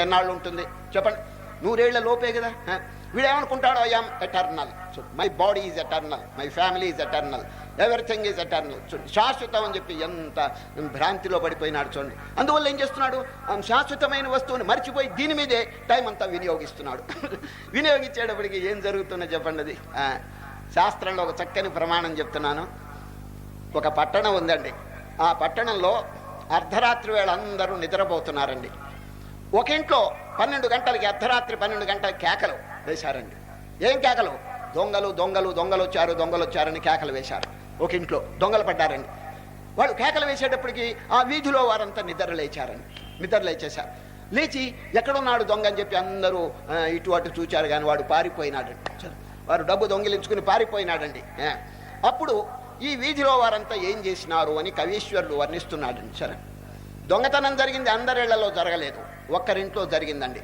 ఎన్నాళ్ళు ఉంటుంది చెప్పండి? 100 ఏళ్ల లోపే కదా. వీడేమనుకుంటాడో I am eternal, my body is eternal, my family is eternal, everything is eternal, శాశ్వతం అని చెప్పి ఎంత భ్రాంతిలో పడిపోయినాడు చూడండి. అందువల్ల ఏం చేస్తున్నాడు? శాశ్వతమైన వస్తువుని మర్చిపోయి దీని మీదే టైం అంతా వినియోగిస్తున్నాడు. వినియోగించేటప్పటికి ఏం జరుగుతుందో చెప్పండి. అది శాస్త్రంలో ఒక చక్కని ప్రమాణం చెప్తున్నాను. ఒక పట్టణం ఉందండి. ఆ పట్టణంలో అర్ధరాత్రి వేళ అందరూ నిద్రపోతున్నారండి. ఒక ఇంట్లో 12 గంటలకి, అర్ధరాత్రి 12 గంటలకి కేకలు వేశారండి. ఏం కేకలు? దొంగలు దొంగలు దొంగలు వచ్చారు, దొంగలు వచ్చారని కేకలు వేశారు. ఒక ఇంట్లో దొంగలు పడ్డారండి. వాళ్ళు కేకలు వేసేటప్పటికి ఆ వీధిలో వారంతా నిద్ర లేచేశారు. లేచి ఎక్కడున్నాడు దొంగ అని చెప్పి అందరూ ఇటు అటు చూచారు, కానీ వాడు పారిపోయినాడండి. వారు డబ్బు దొంగిలించుకుని పారిపోయినాడండి. అప్పుడు ఈ వీధిలో వారంతా ఏం చేసినారు అని కవీశ్వరుడు వర్ణిస్తున్నాడండి. సరే, దొంగతనం జరిగింది అందరిళ్లలో జరగలేదు, ఒక్కరింట్లో జరిగిందండి.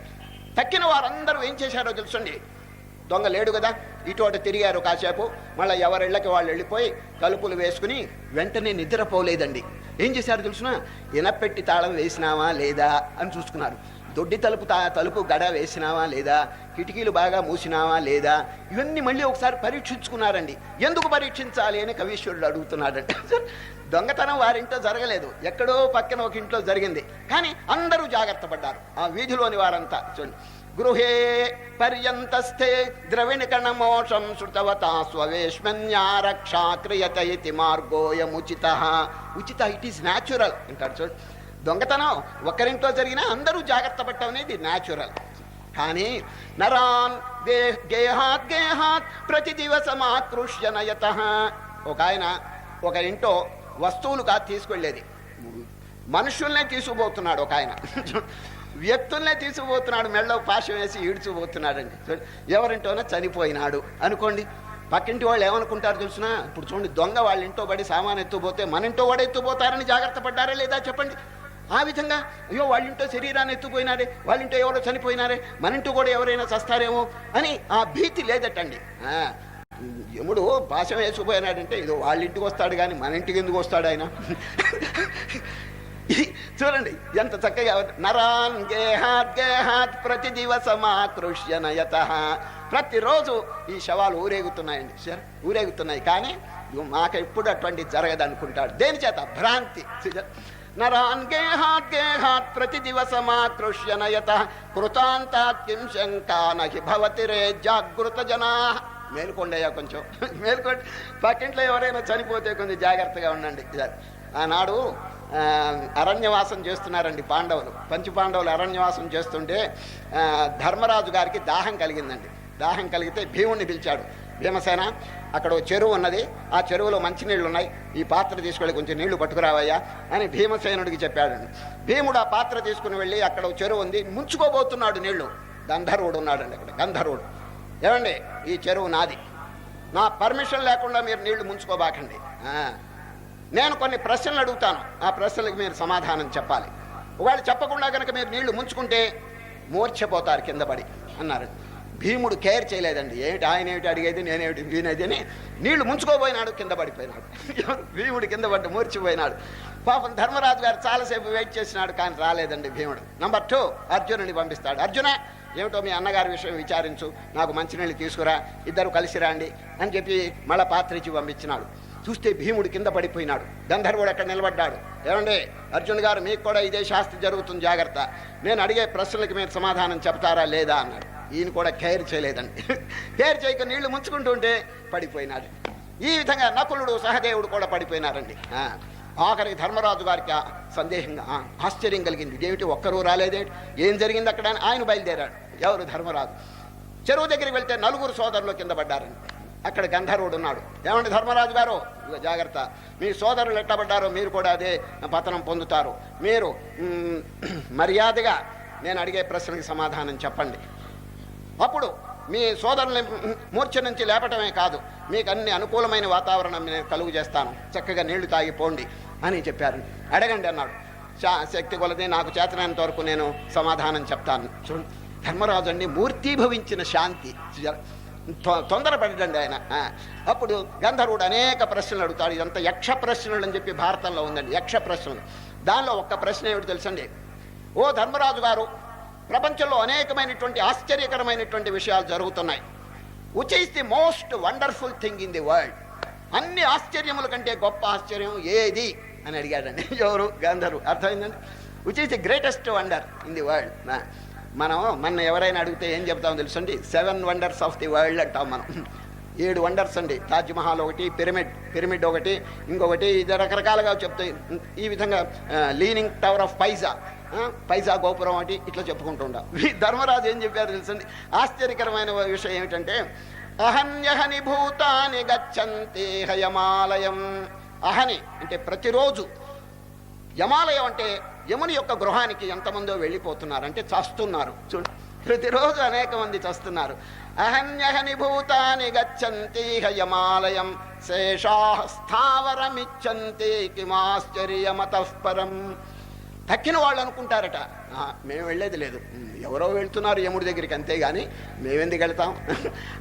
తక్కిన వారందరూ ఏం చేశారో తెలుసండి. దొంగ లేడు కదా, ఇటు అటు తిరిగారు కాసేపు, మళ్ళీ ఎవరిళ్ళకి వాళ్ళు వెళ్ళిపోయి తలుపులు వేసుకుని వెంటనే నిద్రపోలేదండి. ఏం చేశారు తెలుసునా? ఇనపెట్టి తాళం వేసినావా లేదా అని చూసుకున్నారు. దొడ్డి తలుపు గడ వేసినావా లేదా, కిటికీలు బాగా మూసినావా లేదా, ఇవన్నీ మళ్ళీ ఒకసారి పరీక్షించుకున్నారండి. ఎందుకు పరీక్షించాలి అని కవీశ్వరుడు అడుగుతున్నాడంట. దొంగతనం వారింట్లో జరగలేదు, ఎక్కడో పక్కన ఒక ఇంట్లో జరిగింది, కానీ అందరూ జాగ్రత్త పడ్డారు. ఆ వీధిలోని వారంతా చూడండి. గృహే పర్యంతస్థే ద్రవిణకణమోషం శృతవతా స్వవేష్మన్యారక్షా క్రియత ఇతి మార్గోయముచిత. ఉచిత, ఇట్ ఈస్ న్యాచురల్ అంటాడు చూడండి. దొంగతనం ఒక్కరింట్లో జరిగినా అందరూ జాగ్రత్త పడటం అనేది న్యాచురల్. కానీ నరాన్ గేహాత్ గేహాత్ ప్రతి దివసమాకృష్య నయత. ఒక ఆయన ఒక ఇంట్లో వస్తువులు కాదు తీసుకెళ్ళేది, మనుషుల్నే తీసుకుపోతున్నాడు. ఒక ఆయన వ్యక్తుల్నే తీసుకుపోతున్నాడు, మెళ్ళో పాశం వేసి ఈడ్చుకుపోతున్నాడండి. ఎవరింటోనో చనిపోయినాడు అనుకోండి, పక్కింటి వాళ్ళు ఏమనుకుంటారు తెలుసునా? ఇప్పుడు చూడండి, దొంగ వాళ్ళ ఇంట్లో పడి సామాన్ ఎత్తుపోతే మన ఇంట్లో వాడు ఎత్తుపోతారని జాగ్రత్త పడ్డారా లేదా చెప్పండి? ఆ విధంగా అయ్యో వాళ్ళింటో శరీరాన్ని ఎత్తుపోయినారే, వాళ్ళింటో ఎవరో చనిపోయినారే, మన ఇంటో కూడా ఎవరైనా చస్తారేమో అని ఆ భీతి లేదటండి. యముడు పాశం వేసుకుపోయినాడంటే ఇదో వాళ్ళ ఇంటికి వస్తాడు, కానీ మన ఇంటికి ఎందుకు వస్తాడు ఆయన? చూడండి ఎంత చక్కగా. నరాన్ గేహాత్ గేహాత్ ప్రతి దివసమాకృష్య నయత. ప్రతిరోజు ఈ శవాలు ఊరేగుతున్నాయండి. సార్ ఊరేగుతున్నాయి, కానీ మాకు ఎప్పుడు అటువంటి జరగదు అనుకుంటాడు. దేని చేత? భ్రాంతి. నరాన్ గేహాత్ గేహాత్ ప్రతి దివసమాకృష్య నయత కృతాంతాత్ కిం శంకా నహి భవతి రే జాగృత జనా. మేలుకోండియా, కొంచెం మేలుకోండి. పక్కింట్లో ఎవరైనా చనిపోతే కొంచెం జాగ్రత్తగా ఉండండి. ఆనాడు అరణ్యవాసం చేస్తున్నారండి పాండవులు, పంచపాండవులు అరణ్యవాసం చేస్తుంటే ధర్మరాజు గారికి దాహం కలిగిందండి. దాహం కలిగితే భీముడిని పిలిచాడు. భీమసేన, అక్కడ చెరువు ఉన్నది, ఆ చెరువులో మంచినీళ్ళు ఉన్నాయి, ఈ పాత్ర తీసుకెళ్ళి కొంచెం నీళ్లు పట్టుకురావయ్యా అని భీమసేనుడికి చెప్పాడండి. భీముడు ఆ పాత్ర తీసుకుని వెళ్ళి అక్కడ చెరువు ఉంది, ముంచుకోబోతున్నాడు నీళ్లు. గంధర్వుడు ఉన్నాడండి అక్కడ. గంధర్వుడు, ఏమండి ఈ చెరువు నాది, నా పర్మిషన్ లేకుండా మీరు నీళ్లు ముంచుకోబాకండి, నేను కొన్ని ప్రశ్నలు అడుగుతాను, ఆ ప్రశ్నలకు మీరు సమాధానం చెప్పాలి. ఒకవేళ చెప్పకుండా కనుక మీరు నీళ్లు ముంచుకుంటే మూర్ఛపోతారు కింద పడి అన్నారు. భీముడు కేర్ చేయలేదండి. ఏమిటి ఆయన ఏమిటి అడిగేది, నేనేమిటి వినేది అని నీళ్లు ముంచుకోపోయినాడు, కింద పడిపోయినాడు. భీముడు కింద పడి మూర్చిపోయినాడు. పాపం ధర్మరాజు గారు చాలాసేపు వెయిట్ చేసినాడు, కానీ రాలేదండి భీముడు. నంబర్ 2 అర్జునుడిని పంపిస్తాడు. అర్జున, ఏమిటో మీ అన్నగారి విషయం విచారించు, నాకు మంచినీళ్ళు తీసుకురా, ఇద్దరు కలిసి రండి అని చెప్పి మళ్ళా పాత్ర ఇచ్చి పంపించినాడు. చూస్తే భీముడు కింద పడిపోయినాడు. గంధర్వుడు అక్కడ నిలబడ్డాడు. ఏమండి అర్జున్ గారు, మీకు కూడా ఇదే శాస్త్రి జరుగుతుంది, జాగ్రత్త, నేను అడిగే ప్రశ్నలకి మీరు సమాధానం చెప్తారా లేదా అన్నాడు. ఈయన కూడా కేర్ చేయలేదండి. కేర్ చేయక నీళ్లు ముంచుకుంటుంటే పడిపోయినాడు. ఈ విధంగా నకులుడు సహదేవుడు కూడా పడిపోయినారండి. ఆఖరికి ధర్మరాజు గారికి సందేహంగా ఆశ్చర్యం కలిగింది. ఇదేమిటి ఒక్కరూ రాలేదేంటి, ఏం జరిగింది అక్కడ అని ఆయన బయలుదేరాడు. ఎవరు? ధర్మరాజు. చెరువు దగ్గరికి వెళ్తే 4 సోదరులు కింద పడ్డారండి. అక్కడ గంధర్వుడు ఉన్నాడు. ఏమండి ధర్మరాజు గారు, జాగ్రత్త, మీ సోదరులు ఎట్టబడ్డారో మీరు కూడా అదే పతనం పొందుతారు. మీరు మర్యాదగా నేను అడిగే ప్రశ్నకి సమాధానం చెప్పండి. అప్పుడు మీ సోదరుల్ని మూర్ఛ నుంచి లేపటమే కాదు, మీకు అన్ని అనుకూలమైన వాతావరణం నేను కలుగు చేస్తాను, చక్కగా నీళ్లు తాగిపోండి అని చెప్పారు. అడగండి అన్నాడు. శక్తి కొలది నాకు చేతనంత వరకు నేను సమాధానం చెప్తాను. చూడండి, ధర్మరాజు అండి మూర్తీభవించిన శాంతి. తొందరపడండి ఆయన. అప్పుడు గంధర్వుడు అనేక ప్రశ్నలు అడుగుతాడు. ఇదంతా యక్ష ప్రశ్నలు అని చెప్పి భారతంలో ఉందండి, యక్ష ప్రశ్నలు. దానిలో ఒక్క ప్రశ్న ఏమిటి తెలుసండి? ఓ ధర్మరాజు గారు, ప్రపంచంలో అనేకమైనటువంటి ఆశ్చర్యకరమైనటువంటి విషయాలు జరుగుతున్నాయి. Which is the most wonderful thing in the world? అన్ని ఆశ్చర్యముల కంటే గొప్ప ఆశ్చర్యం ఏది అని అడిగాడండి ఎవరు? గాంధర్వు. అర్థమైందండి? Which is the greatest wonder in the world. మనం మన ఎవరైనా అడిగితే ఏం చెప్తామో తెలుసండి? 7 వండర్స్ ఆఫ్ ది వరల్డ్ అంటాం మనం. 7 వండర్స్ అండి. తాజ్మహల్ ఒకటి, పిరమిడ్ ఒకటి, ఇంకొకటి, ఇది రకరకాలుగా చెప్తాయి. ఈ విధంగా లీనింగ్ టవర్ ఆఫ్ పైసా గోపురం ఒకటి, ఇట్లా చెప్పుకుంటూ ఉంటాం. ధర్మరాజు ఏం చెప్పారు తెలుసండి? ఆశ్చర్యకరమైన విషయం ఏమిటంటే, అహన్యహని భూతాని గచ్చంతి హయమాలయం. అహని అంటే ప్రతిరోజు, యమాలయం అంటే యముని యొక్క గృహానికి ఎంతమందో వెళ్ళిపోతున్నారు అంటే చస్తున్నారు. చూడు, ప్రతిరోజు అనేక మంది చస్తున్నారు. అహన్యహని భూతాని గచ్చంతి హయమాలయం శేషాః స్థావరమిచ్చంతి కిమాశ్చర్యమతః పరం. తక్కిన వాళ్ళు అనుకుంటారట, మేము వెళ్ళేది లేదు, ఎవరో వెళ్తున్నారు యముడి దగ్గరికి, అంతేగాని మేమెందుకు వెళ్తాం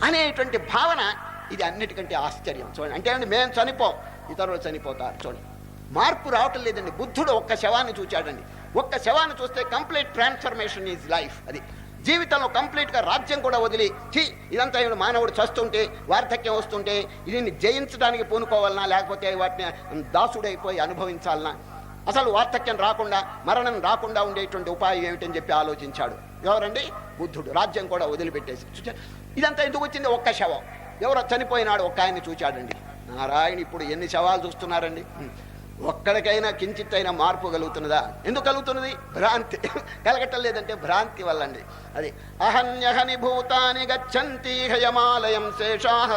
అనేటువంటి భావన. ఇది అన్నిటికంటే ఆశ్చర్యం. చూడండి, అంటే మేము చనిపోం, ఇతరులు చనిపోతారు. చూడండి, మార్పు రావటం లేదండి. బుద్ధుడు ఒక్క శవాన్ని చూచాడండి. ఒక్క శవాన్ని చూస్తే కంప్లీట్ ట్రాన్స్ఫర్మేషన్ ఈజ్ లైఫ్. అది జీవితంలో కంప్లీట్గా రాజ్యం కూడా వదిలి, ఇదంతా మానవుడు చస్తుంటే, వార్ధక్యం వస్తుంటే దీన్ని జయించడానికి పూనుకోవాలన్నా, లేకపోతే వాటిని దాసుడైపోయి అనుభవించాలన్నా, అసలు వార్ధక్యం రాకుండా, మరణం రాకుండా ఉండేటువంటి ఉపాయం ఏమిటని చెప్పి ఆలోచించాడు. ఎవరండి? బుద్ధుడు. రాజ్యం కూడా వదిలిపెట్టేసి. ఇదంతా ఎందుకు వచ్చింది? ఒక్క శవం. ఎవరో చనిపోయినాడు, ఒక్క ఆయన్ని చూచాడండి. నారాయణ, ఇప్పుడు ఎన్ని శవాలు చూస్తున్నారండి? ఒక్కడికైనా కించిత్ అయినా మార్పు కలుగుతున్నదా? ఎందుకు కలుగుతున్నది? భ్రాంతి కలగటం లేదంటే భ్రాంతి వల్ల అండి. అది అహన్యహని భూతాని గచ్చంతి హయమాలయం శేషాః